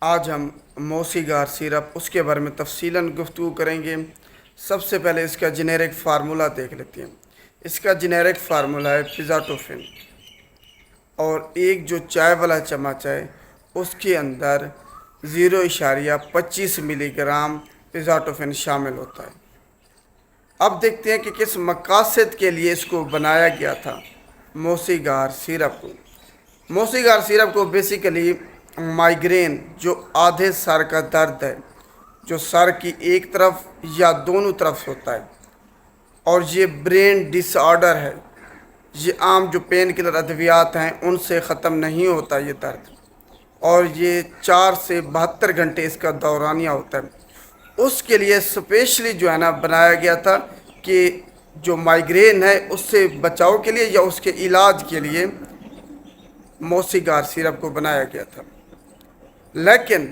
آج ہم موسیگار سیرپ اس کے بارے میں تفصیلاً گفتگو کریں گے۔ سب سے پہلے اس کا جنیرک فارمولہ دیکھ لیتے ہیں۔ اس کا جنیرک فارمولہ ہے پزاٹوفن، اور ایک جو چائے والا چمچ ہے اس کے اندر 0.25 ملی گرام پزاٹوفن شامل ہوتا ہے۔ اب دیکھتے ہیں کہ کس مقاصد کے لیے اس کو بنایا گیا تھا موسیگار سیرپ کو۔ موسیگار سیرپ کو بیسیکلی مائیگرین، جو آدھے سر کا درد ہے، جو سر کی ایک طرف یا دونوں طرف ہوتا ہے، اور یہ برین ڈس آرڈر ہے، یہ عام جو پین کلر ادویات ہیں ان سے ختم نہیں ہوتا یہ درد، اور یہ 4 سے 72 گھنٹے اس کا دورانیہ ہوتا ہے۔ اس کے لیے اسپیشلی جو ہے نا بنایا گیا تھا کہ جو مائیگرین ہے اس سے بچاؤ کے لیے یا اس کے علاج کے لیے موسیگار سیرپ کو بنایا گیا تھا۔ لیکن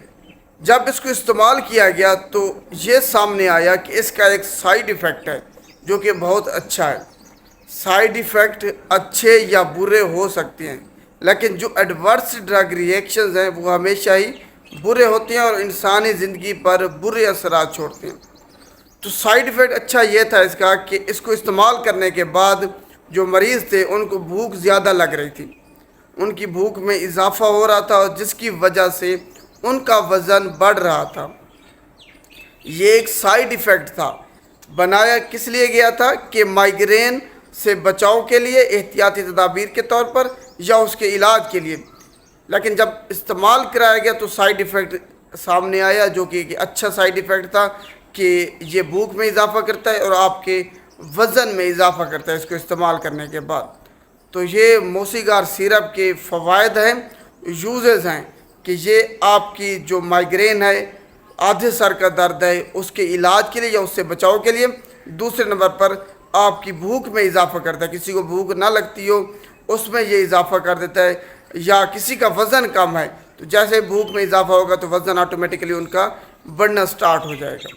جب اس کو استعمال کیا گیا تو یہ سامنے آیا کہ اس کا ایک سائیڈ ایفیکٹ ہے جو کہ بہت اچھا ہے۔ سائیڈ ایفیکٹ اچھے یا برے ہو سکتے ہیں، لیکن جو ایڈورس ڈرگ ری ایکشنز ہیں وہ ہمیشہ ہی برے ہوتے ہیں اور انسانی زندگی پر برے اثرات چھوڑتے ہیں۔ تو سائیڈ ایفیکٹ اچھا یہ تھا اس کا کہ اس کو استعمال کرنے کے بعد جو مریض تھے ان کو بھوک زیادہ لگ رہی تھی، ان کی بھوک میں اضافہ ہو رہا تھا، اور جس کی وجہ سے ان کا وزن بڑھ رہا تھا۔ یہ ایک سائیڈ ایفیکٹ تھا، بنایا کس لیے گیا تھا کہ مائیگرین سے بچاؤ کے لیے، احتیاطی تدابیر کے طور پر یا اس کے علاج کے لیے۔ لیکن جب استعمال کرایا گیا تو سائیڈ ایفیکٹ سامنے آیا، جو کہ ایک اچھا سائیڈ ایفیکٹ تھا کہ یہ بھوک میں اضافہ کرتا ہے اور آپ کے وزن میں اضافہ کرتا ہے اس کو استعمال کرنے کے بعد۔ تو یہ موسیگار سیرپ کے فوائد ہیں، یوزز ہیں، کہ یہ آپ کی جو مائیگرین ہے، آدھے سر کا درد ہے، اس کے علاج کے لیے یا اس سے بچاؤ کے لیے۔ دوسرے نمبر پر آپ کی بھوک میں اضافہ کرتا ہے، کسی کو بھوک نہ لگتی ہو اس میں یہ اضافہ کر دیتا ہے، یا کسی کا وزن کم ہے تو جیسے بھوک میں اضافہ ہوگا تو وزن آٹومیٹکلی ان کا بڑھنا سٹارٹ ہو جائے گا۔